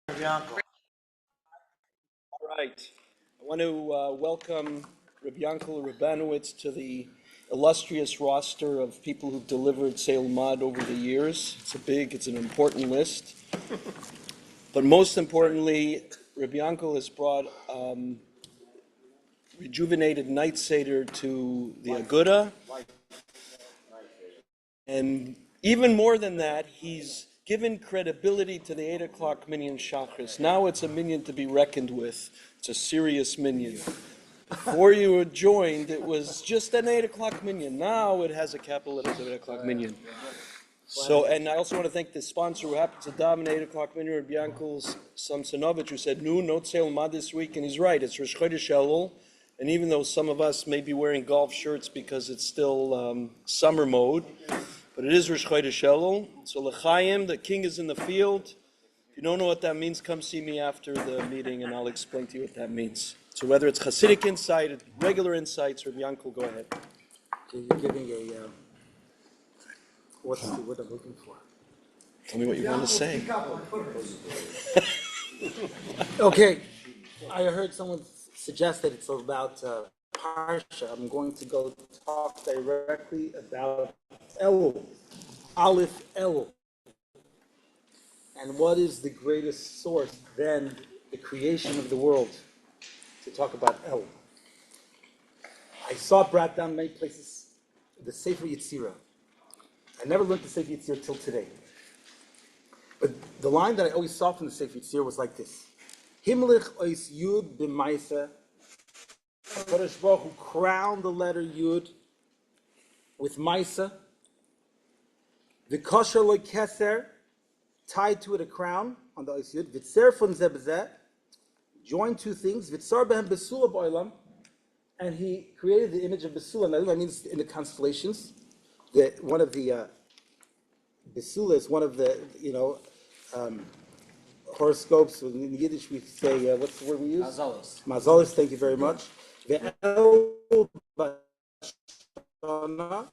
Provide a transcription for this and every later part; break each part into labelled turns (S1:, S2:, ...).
S1: All right. I want to welcome Rabbi Yaakov Rubanowitz to the illustrious roster of people who've delivered Tzeh Ulmad over the years. It's an important list. But most importantly, Rabbi Yaakov has brought rejuvenated night seder to the Aguda. And even more than that, he's given credibility to the 8 o'clock minyan Shachris. Now it's a minyan to be reckoned with. It's a serious minyan. Before you were joined, it was just an 8 o'clock minyan. Now it has a capital letters of 8 o'clock minyan. So, and I also want to thank the sponsor who happens to dominate 8 o'clock minyan, Reb Yaakov Samsonowitz, who said, no Tzeh Ulmad this week, and he's right. It's Rosh Hashaan, and even though some of us may be wearing golf shirts because it's still summer mode, but it is Rosh Hashaan. So L'chaim, the king is in the field. If you don't know what that means, come see me after the meeting and I'll explain to you what that means. So whether it's Hasidic insight, regular insights, Reb Yaakov, go ahead.
S2: So you're giving a, what's the word I'm looking for?
S1: Tell me what you want to say.
S2: Okay, I heard someone suggest that it's about Parsha. I'm going to go talk directly about Elul, Aleph Elul. And what is the greatest source than the creation of the world to talk about Elul? I saw it brought down many places, the sefer Yetzira. I never learned the sefer Yetzira till today. But the line that I always saw from the sefer Yetzira was like this. Himlich ois yud b'maisa. HaKadosh Baruch Hu crowned the letter Yud with Maisa. The kosher lo keser, tied to it a crown on the Ois Yud. Vitzer fun zeh b'zeh, joined two things. Vitzar behem besula b'olam, and he created the image of besula. Now that means in the constellations. One of the besula is one of the horoscopes. In Yiddish we say what's the word we use?
S3: Mazalos.
S2: Mazalos. Thank you very much. The El Bashana,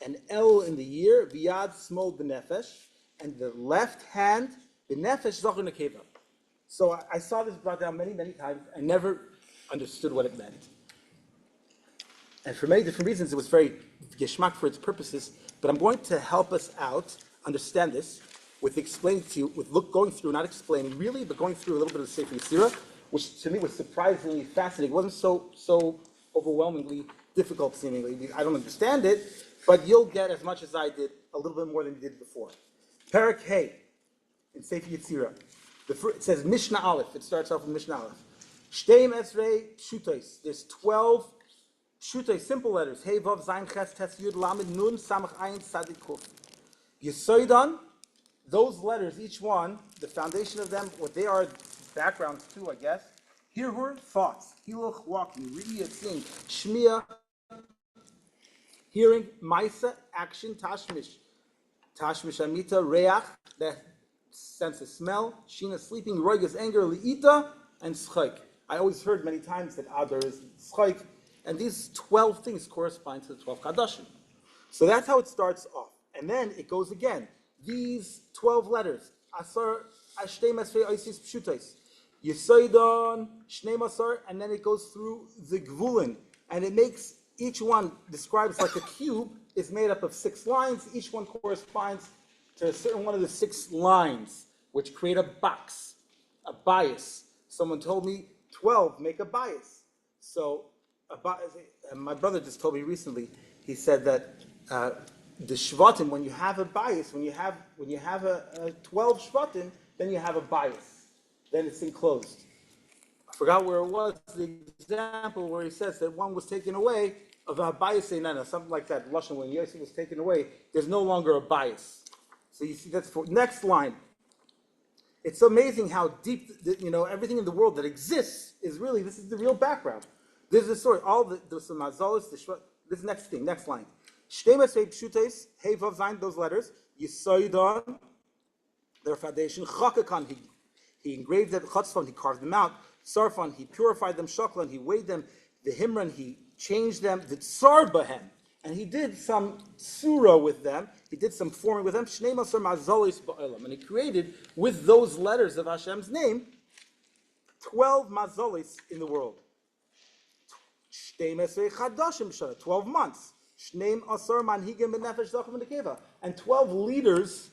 S2: and El in the year, V'yad Smol B'nefesh, and the left hand, B'nefesh Zachar Nekeva. So I saw this brought down many, many times. I never understood what it meant. And for many different reasons, it was very geschmack for its purposes, but I'm going to help us out understand this with explaining to you, with going through, not explaining really, but going through a little bit of the Sefer Yetzira, which to me was surprisingly fascinating. It wasn't so overwhelmingly difficult, seemingly. I don't understand it, but you'll get as much as I did, a little bit more than you did before. Perek Hey, in Sefer Yetzira, it says Mishnah Aleph. It starts off with Mishnah Aleph. Shteim Esrei Pshutos. There's 12 Pshutos, simple letters. Hey Vav Zayin Ches Tes Yud Lamed Nun Samach Ayin Tzadik Kuf. Yesoidan. Those letters, each one, the foundation of them, what they are, backgrounds too, I guess. Hirhur, thoughts. Hiluch, walking. Riyah, seeing. Shmiya, hearing. Maisa, action. Tashmish. Tashmish amita. Reach, that sense of smell. Shina, sleeping. Roigas, anger. Li'ita, and schaik. I always heard many times that Adar is schaik. And these 12 things correspond to the 12 Kadashim. So that's how it starts off. And then it goes again. These 12 letters, Asar, Ashtei Masrei Oisis Pshutais, Yesoidon, Shnei Masar, and then it goes through the Gvulin, and it makes, each one describes like a cube, is made up of 6 lines, each one corresponds to a certain one of the 6 lines, which create a box, a bias. Someone told me 12 make a bias. So, and my brother just told me recently, he said that the shvatim, when you have a bias, when you have a 12 shvatim, then you have a bias. Then it's enclosed. I forgot where it was, the example where he says that one was taken away of a bias, something like that. Lashon, when Yosef was taken away, there's no longer a bias. So you see, that's for next line. It's amazing how deep, everything in the world that exists is really, this is the real background. This is the story. All the mazalos, this next thing, next line. Shtemes Pshutes, Hey Vav Zayin, those letters. Yisoidon, their foundation. Chakakan, he engraved them. Chatzfon, he carved them out. Sarfon, he purified them. Shaklan, he weighed them. The Himran, he changed them. The Tsar Bahem, and he did some surah with them. He did some forming with them. Shnei Masar mazalos ba'olam, and he created with those letters of Hashem's name 12 mazalos in the world. 12 months. And 12 leaders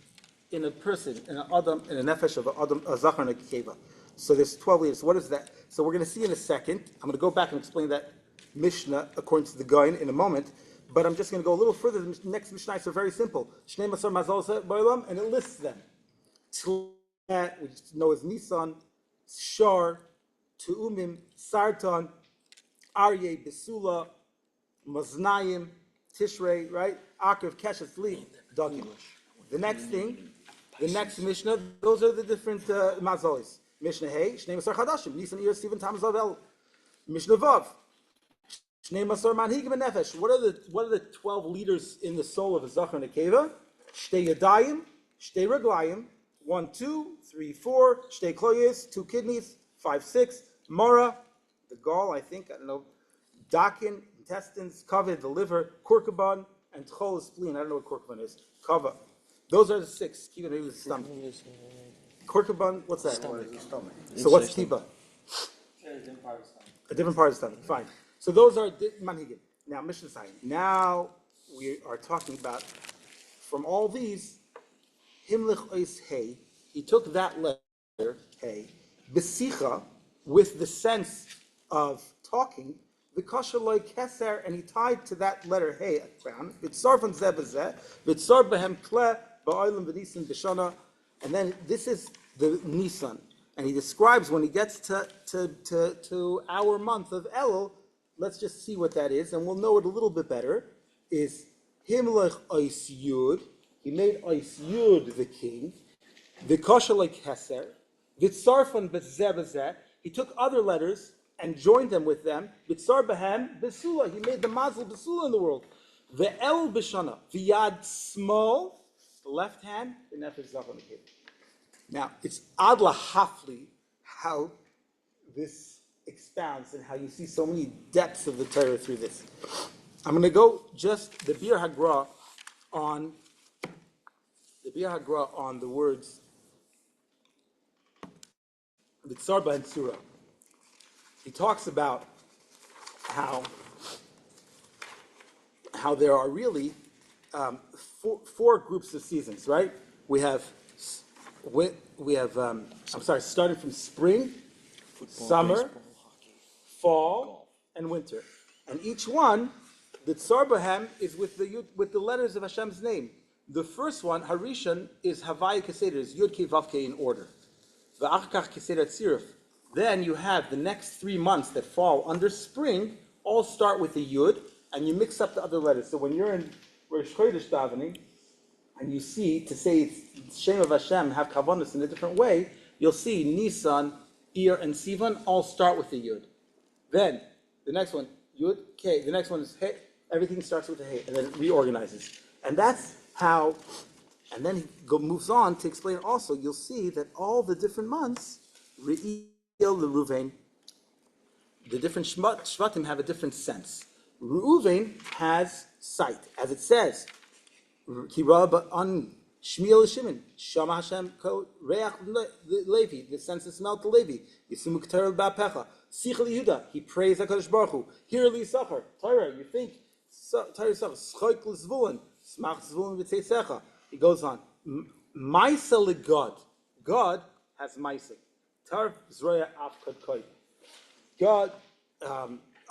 S2: in a person, in a nefesh of a zachar and a keva. So there's 12 leaders. What is that? So we're going to see in a second. I'm going to go back and explain that Mishnah according to the Gaon in a moment. But I'm just going to go a little further. The next Mishnah is very simple. Shnei Masar mazalos ba'olam, and it lists them. We know as Nisan, Shar, Tu'umim, Sartan, Aryeh, Besula, Maznayim, Tishrei, right? Akiv, Keshet, Li, Dagim. The next thing, the next Mishnah, those are the different mazalos. Mishnah Hey, Shnei Masar Chadashim, Nisan, Iyar, Sivan, Tammuz, Avel. Mishnah Vav, Shnei Masar Manhigim and Nefesh. What are the 12 leaders in the soul of a Zachar and a Keva? Shtei Yadayim, Shtei Raglayim, 1, 2, 3, 4, Shtei Kloyes, 2 kidneys, 5, 6, Mara, the gall, I don't know, Dakin, intestines, Kavod, the liver, Korkaban, and Tchol, spleen. I don't know what Korkaban is. Kava. Those are the 6. Kiva, maybe the stomach. Korkaban, what's that? Stomach. So what's Kiva? A different part of the stomach. Fine. So those are manhigim. Now, Mishnah Sai. Now we are talking about, from all these, Himlich Ois Hey, he took that letter, Hey, Besicha, with the sense of talking, the kasher loy keser, and he tied to that letter Hey a crown. Vitzar von zeh bezeh, vitzar behem kle ba'olim v'nisan b'shana, and then this is the Nisan, and he describes when he gets to our month of Elul. Let's just see what that is, and we'll know it a little bit better. Is Himlech Ois Yud? He made Ois Yud the king. The kasher loy keser, vitzar von zeh bezeh. He took other letters and joined them with them. Bitzar behem besula. He made the mazal besula in the world. The el b'shana. The yad small, the left hand, the nefesh zach on the kid. Now it's ad lahafli how this expounds and how you see so many depths of the Torah through this. I'm going to go just the Bir Hagra on the words Bitzarba and Surah. He talks about how there are really four groups of seasons, right? We have starting from spring,
S1: Football,
S2: summer,
S1: baseball, hockey,
S2: fall,
S1: golf.
S2: and winter, and each one, the Tzar Bahem is with the letters of Hashem's name. The first one, Harishon, is Havai Keseder, is Yud Kei Vav Kei in order. V'achkach Keseder Tziruf. Then you have the next 3 months that fall under spring, all start with the Yud, and you mix up the other letters. So when you're in Rosh Chodesh davening, and you see, to say it's Shem of Hashem, have Kavanos in a different way, you'll see Nisan, Iyar, and Sivan all start with the Yud. Then, the next one, Yud, K. The next one is Hey. Everything starts with a Hey, and then it reorganizes. And that's how, and then he moves on to explain also, you'll see that all the different months, Re'il, the Ruvain, the different Shvatim have a different sense. Reuven has sight, as it says, Kirab on Shmiel Shimon, Shama Hashem Ko Reach Levi, the sense of smell to Levi, Yisum Keter Ba'pecha, Sichel Yehuda, he prays HaKadosh Baruch Hu, Here Li Sachar, Torah, you think, Torah Sachar, Schoik L'Zvulun, Smach Zvulun V'Tzeisecha. He goes on, Maisa LeGod, God has Maisa. Tar Zroya Afkad Kod. God,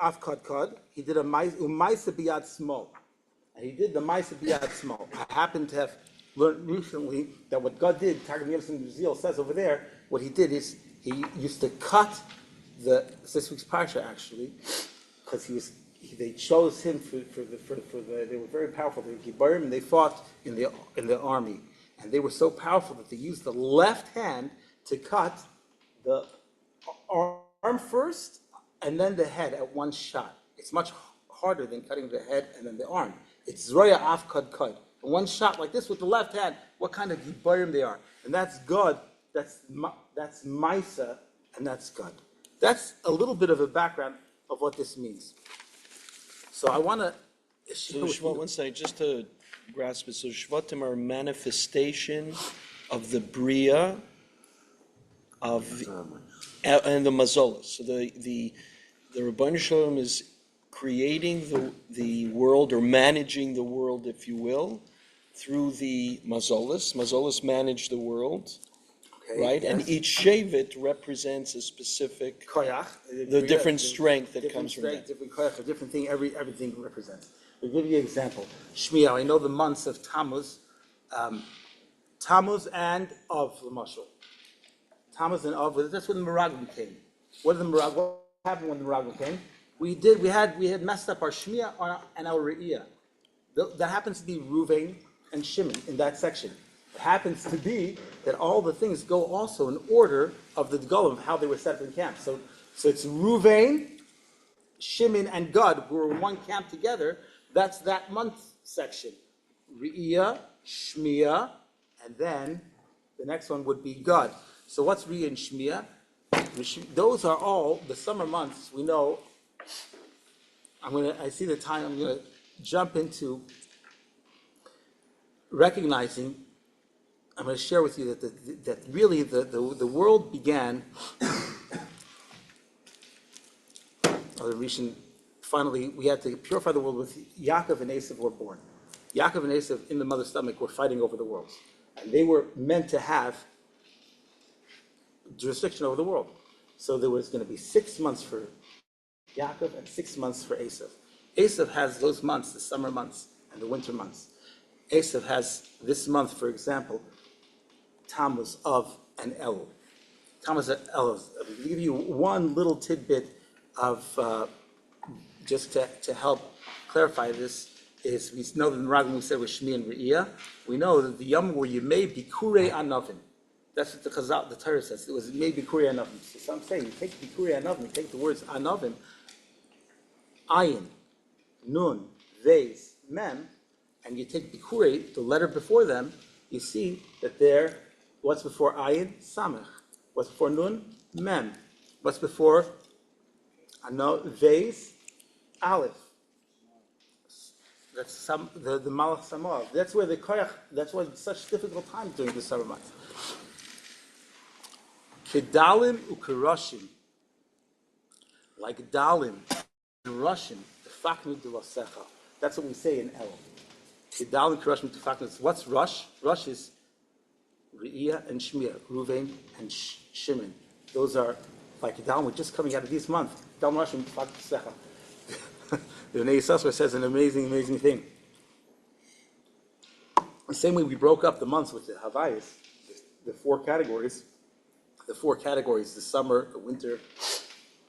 S2: Afkad Kod, he did a Maisa Biyad Small. And he did the Maisa Biyad Small. I happen to have learned recently that what God did, Targum Yelson Zeal says over there, what he did is he used to cut this week's parsha actually, because they chose him for they were very powerful. They were Gibbarim, and they fought in the army, and they were so powerful that they used the left hand to cut the arm first and then the head at one shot. It's much harder than cutting the head and then the arm. It's Zroya Afkad Kod. One shot like this with the left hand, what kind of Gibbarim they are. And that's God, that's Maisa, and that's God. That's a little bit of a background of what this means. So I want to
S1: So Shvat, one second, just to grasp it. So Shvatim are manifestation of the Bria and the mazalos. So the Rebbeinu Shalom is creating the world, or managing the world, if you will, through the mazalos. Mazalos manage the world, right? Yes. And each shevet represents a specific
S2: koyach,
S1: the different strength that comes from that.
S2: Different koyach, a different thing. Everything represents. I'll give you an example. Shmiya, I know the months of Tammuz, Tammuz and Av, Lamashal. Tammuz and Av. That's when the Meraglim came. What happened when the Meraglim came? We had messed up our Shmiya and our Re'iyah. That happens to be Ruvain and Shimon in that section. It happens to be that all the things go also in order of the Golem, of how they were set up in camp. So it's Ruvain, Shimon, and Gad who were in one camp together. That's that month section. Re'iyah, Shmiya, and then the next one would be Gad. So what's Re'iyah and Shmiya? Those are all the summer months. We know. I see the time. I'm going to jump into recognizing. I'm going to share with you that really the world began. Finally, we had to purify the world with Yaakov and Esav were born. Yaakov and Esav in the mother's stomach were fighting over the world, and they were meant to have jurisdiction over the world. So there was going to be 6 months for Yaakov and 6 months for Esav. Esav has those months, the summer months and the winter months. Esav has this month, for example, Tammuz, Av, and Elul. Tammuz and Elul. I'll give you one little tidbit of just to help clarify this. Is we know that in Meraglim we said was Shmi and Re'iyah. We know that the Yom were Yemei Bikurei Anavim. That's what the Torah says. It was Yemei Bikurei Anavim. So I'm saying, you take Bikurei Anavim, you take the words Anavim, Ayin, Nun, Veis, Mem, and you take Bikurei, the letter before them, you see that there, what's before Ayin? Samech. What's before Nun? Mem. What's before Veis? Aleph. That's the Malach Samov. That's where the Koyach, that's why it's such difficult times during the summer months. Kedalim u'kerashim. Like Dalim in Russian, tefaknu d'vasecha. That's what we say in Elul. Kedalim u'kerashim tefaknu. What's Rush? Rush is Re'iyah and Shmiya, Ruvain and Shimon. Those are like Kedalim. We're just coming out of this month. Kedalim Rushim tefaknu d'vasecha. The Bnei Yissaschar says an amazing, amazing thing. The same way we broke up the months with the Havayas, the four categories, the summer, the winter,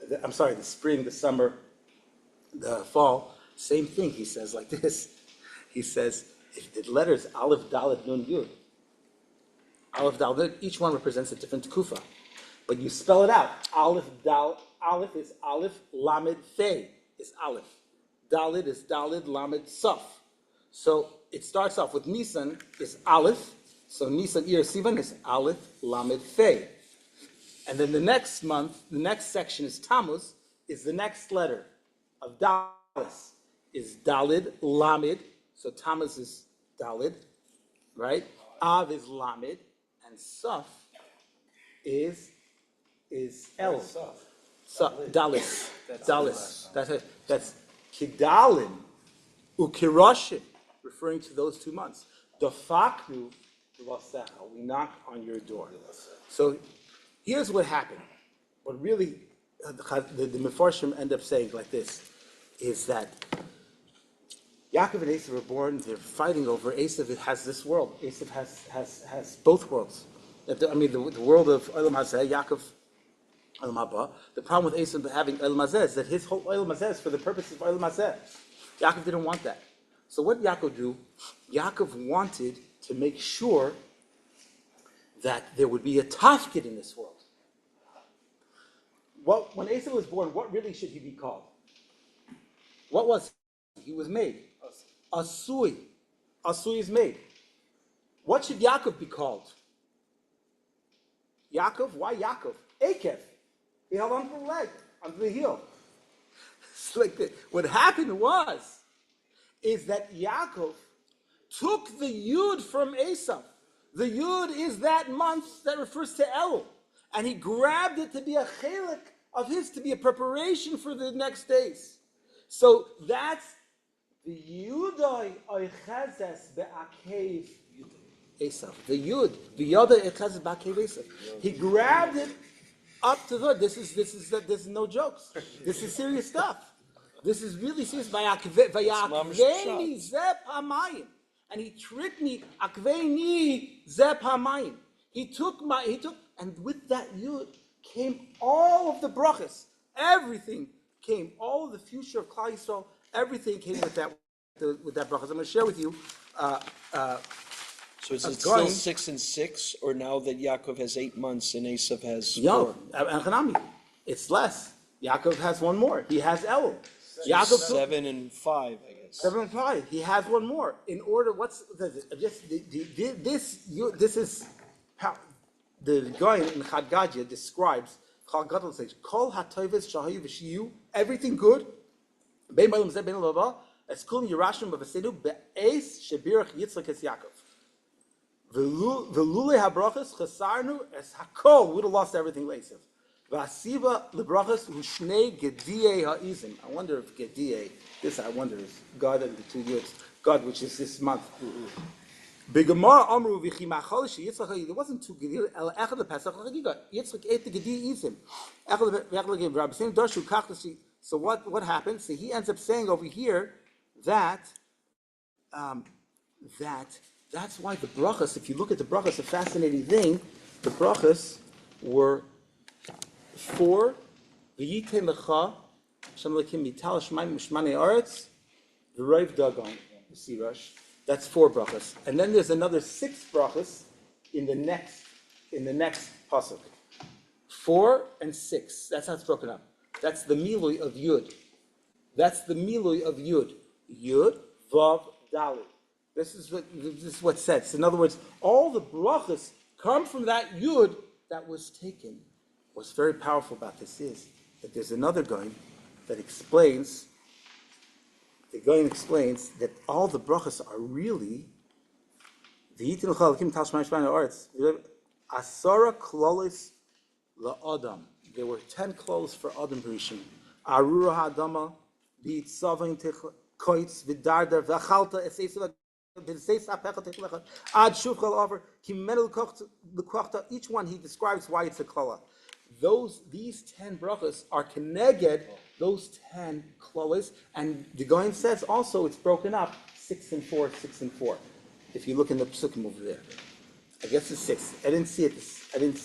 S2: the spring, the summer, the fall, same thing, he says like this. He says, if the letters Aleph, Dalet, Nun, Yud, Aleph, Dalet, each one represents a different kufa. But you spell it out. Aleph, Aleph is Aleph, Lamed, Fei is Aleph. Dalet is Dalet, Lamed, Saf. So it starts off with Nisan is Aleph. So Nisan, Iyar, Sivan is Aleph, Lamed, Fei. And then the next month, the next section is Tammuz, is the next letter of Dalet, is Dalid, Lamed. So Tammuz is Dalid, right? Av is Lamed, and Saf is El. Dalis. Dalis. That's Kedalim Ukirashim, referring to those 2 months. Dafaknu Vasecha, we knock on your door. So here's what happened. What really the Mefarshim end up saying like this is that Yaakov and Esav were born, they're fighting over. Esav has this world. Esav has both worlds. The world of Olam Hazeh, Yaakov Olam Haba. The problem with Esav having Olam Hazeh is that his whole Olam Hazeh is for the purpose of Olam Hazeh. Yaakov didn't want that. So what did Yaakov do? Yaakov wanted to make sure that there would be a tafkid in this world. When Esav was born, what really should he be called? What was he? He was made. Asui. Asui is made. What should Yaakov be called? Yaakov? Why Yaakov? Akev. He held onto the leg, onto the heel. It's like that. What happened was, is that Yaakov took the Yud from Esav. The Yud is that month that refers to Elul. And he grabbed it to be a chelik of his, to be a preparation for the next days. So that's the Yudai Oichazes Be'akev Esav. The Yud, the Yudai Oichazes Be'akev Esav. He grabbed it up to the. This is no jokes. This is serious stuff. This is really serious. Vayakveni zep hamayim, and he tricked me. Akveni zep hamayim. He took, and with that yud came all of the brachas. Everything came. All of the future of Klal Yisrael. Everything came with that brachas. I'm going to share with you.
S1: So is it still 6 and 6, or now that Yaakov has 8 months and Esav has 4?
S2: No, it's less. Yaakov has one more. He has Elul.
S1: Yaakov 7 and 5, I guess.
S2: 7 and 5. He has one more. In order, this is how the guy in Chad Gadya describes. Chad Gadol says, "Kol hatoves shahayu v'shiyu." Everything good. Bein b'olam zeh bein l'haba. Eskulim yerashim b'vasenu be'es shebirach Yitzchak es Yaakov. V'lulei habrachas chasarnu es hakol. We'd have lost everything. Leisav. V'asiva lebrachas u'shnei gediyei ha'izim. I wonder if gediyei. This I wonder is God and the 2 years. God, which is this month. B'gemar amru v'chimachol sheYitzchak. There wasn't 2 gediyei. El echad lePesach chagiga. Yitzchak ate the gediyei izim. Echad leGem. Rabbi Shem darshu kachtashi. So what happens? So he ends up saying over here that that's why the brachas, if you look at the brachas, a fascinating thing, the brachas were 4, v'yitein lecha, Hashem Elokim yital shemaim u'shmanei aretz, v'roiv dagon, you see Rush, that's 4 brachas. And then there's another 6 brachas in the next pasuk. 4 and 6, that's how it's broken up. That's the milui of Yud. That's the milui of Yud. Yud, Vav, Dalet. This is what's said. So in other words, all the brachas come from that Yud that was taken. What's very powerful about this is that there's another guy that explains, that all the brachas are really Asara klolis la'adam. There were 10 clothes for Adam Rishon. Arura ha'adama, v'yitzavim koitz, v'dardar, v'achalta, eseisav, v'seis apecha techlecha, ad shuvchal over, kimenel l'kochta. Each one he describes why it's a klala. These 10 brachas are keneged those 10 klolas, and the Goyen says also it's broken up 6 and 4, 6 and 4. If you look in the psukim over there, I guess it's 6. I didn't see it. I didn't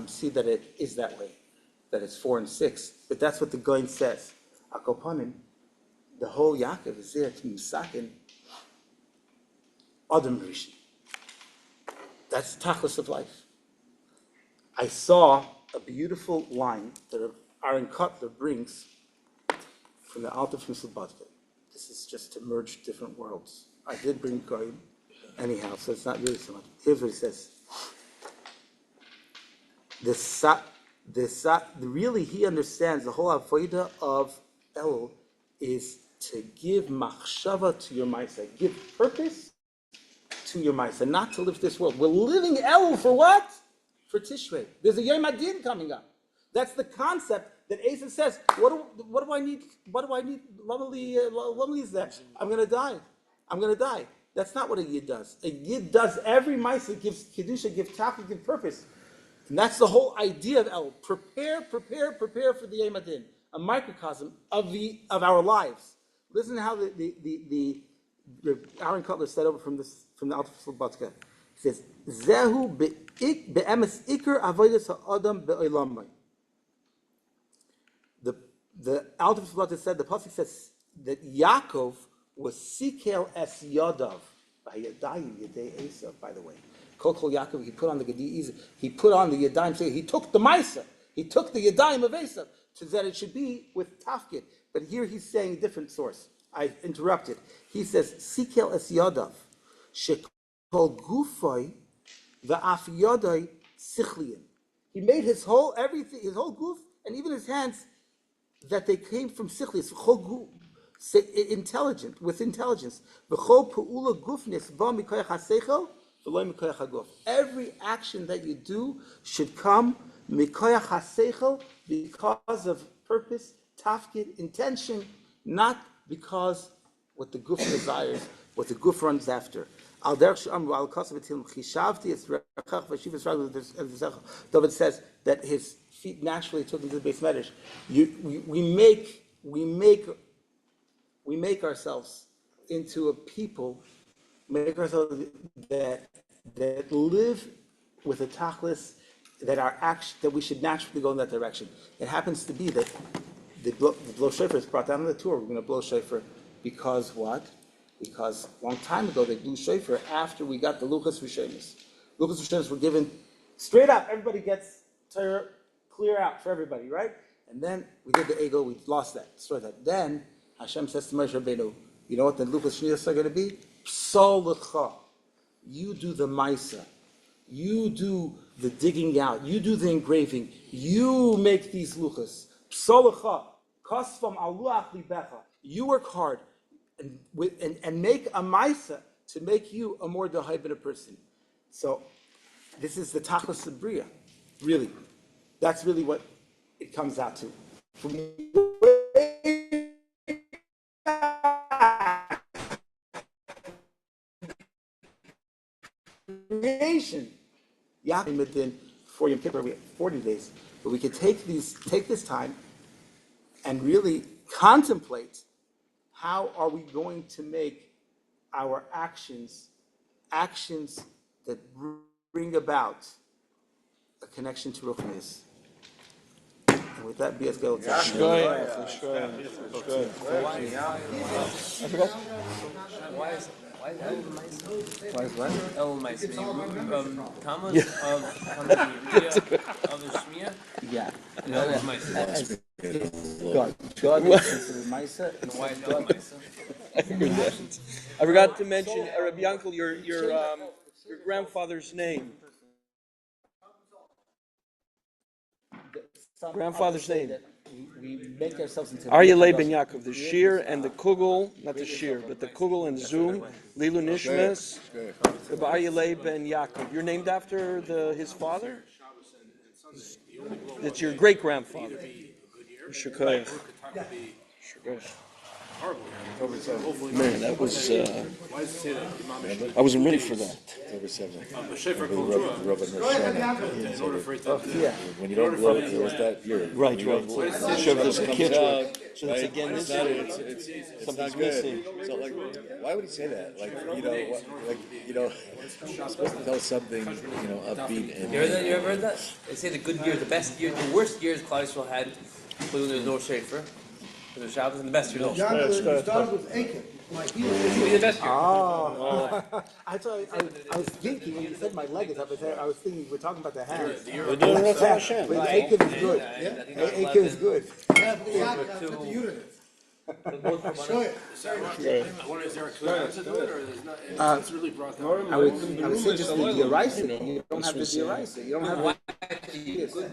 S2: see that it is that way, that it's 4 and 6. But that's what the Goyen says. Akopanim, the whole Yaakov is there to misakin Adam Rishon. That's tachlis of life. I saw a beautiful line that Aaron Kotler brings from the Alta from Slobodka. This is just to merge different worlds. I did bring Goyim anyhow, so it's not really so much. Here's what he says. Really, he understands the whole avodah of Elul is to give machshava to your ma'aseh, give purpose to your ma'aseh, not to live this world. We're living Elul for what? For Tishrei. There's a Yom Adin coming up. That's the concept that Asa says. What do I need? What do I need? Lovely is that I'm going to die. I'm going to die. That's not what a Yid does. A Yid does every ma'aseh, gives kedusha, gives tachlis, gives purpose. And that's the whole idea of El. Prepare for the Yom Adin, a microcosm of our lives. Listen to how the Aaron Kotler said over from the Alta Slobodka. He says, "Zehu be'emes ikar avodas ha'adam be'olamai." The Alta Slobodka said, the pasuk says that Yaakov was sikel es yadav by yadayim yadei Esav. By the way, Kol Yaakov, he put on the Gedi, he put on the Yadayim, so he took the Maisa, he took the Yadayim of Esav, so that it should be with Tafkid. But here he's saying a different source. I interrupted. He says, Sikel es Yadav, Shekol Gufay, Va'af Yadai Sichliyim. He made his whole goof, and even his hands, that they came from Sichli. intelligent, with intelligence. Every action that you do should come mikoyach haseichel, because of purpose, tafkid, intention, not because what the guf desires, what the guf runs after. David says that his feet naturally took him to the Beis Medrash. We make ourselves into a people, make ourselves that live with a tachlis, that we should naturally go in that direction. It happens to be that the blow shofar is brought down on the tour. We're going to blow shofar because what? Because a long time ago they blew shofar after we got the Luchas Rishonos. Luchas Rishonos were given straight up. Everybody gets Torah clear out for everybody, right? And then we did the ego. We lost that, destroyed that. Then Hashem says to Moshe Rabbeinu, you know what the Luchas Rishonos are going to be? Psal lecha. You do the maisa. You do the digging out. You do the engraving. You make these luchas. Psal lecha. Kasvam aluach libecha. You work hard. And make a maisa to make you a more dehydrated person. So this is the tachlis of bria, really. That's really what it comes out to. From creation, Yaakov did for Yom Kippur, we have 40 days, but we could take this time and really contemplate. How are we going to make our actions that bring about a connection to Ruchnius? And with that, BS Gel.
S3: Why is what? Elul Maisa. Tamas of the Shmiya?
S2: Yeah.
S3: No, Elul Maisa.
S2: God is considered Maisa.
S3: And why is God Maisa?
S1: I forgot to mention, Rabbi Yankel, your grandfather's name. Grandfather's name.
S2: We make ourselves into
S1: Aryeh Leib and Yaakov, the Shir and the Kugel, not the Shir, but the Kugel and Zoom, Lilu Nishmes, Reb Aryeh Leib and Yaakov. You're named after his father? It's your great grandfather. Shukayach. Man, that was. I wasn't ready for that.
S4: Over 7. When you don't blow it, it was that year.
S1: Right. Showed a kid. So it's again this year. Something's missing.
S4: So, like, why would he say that? You're supposed to tell something, upbeat. And
S3: You ever heard that? They say the good year, the best year, the worst years Klal Yisrael had when there was no sefer. The Shabbos and the best year.
S5: It started with Aiken.
S3: Be the best year.
S2: I was thinking when you said my leg is up. I was thinking we're talking about the hands.
S5: We're doing Rosh Hashaan.
S2: But Aiken is good. Aiken is good.
S5: That's what the unit is. Show you.
S6: Is there a clear answer to it, or there's not? It's really brought down.
S2: I would say just the Yarzteit. You don't have the Yarzteit. You don't have the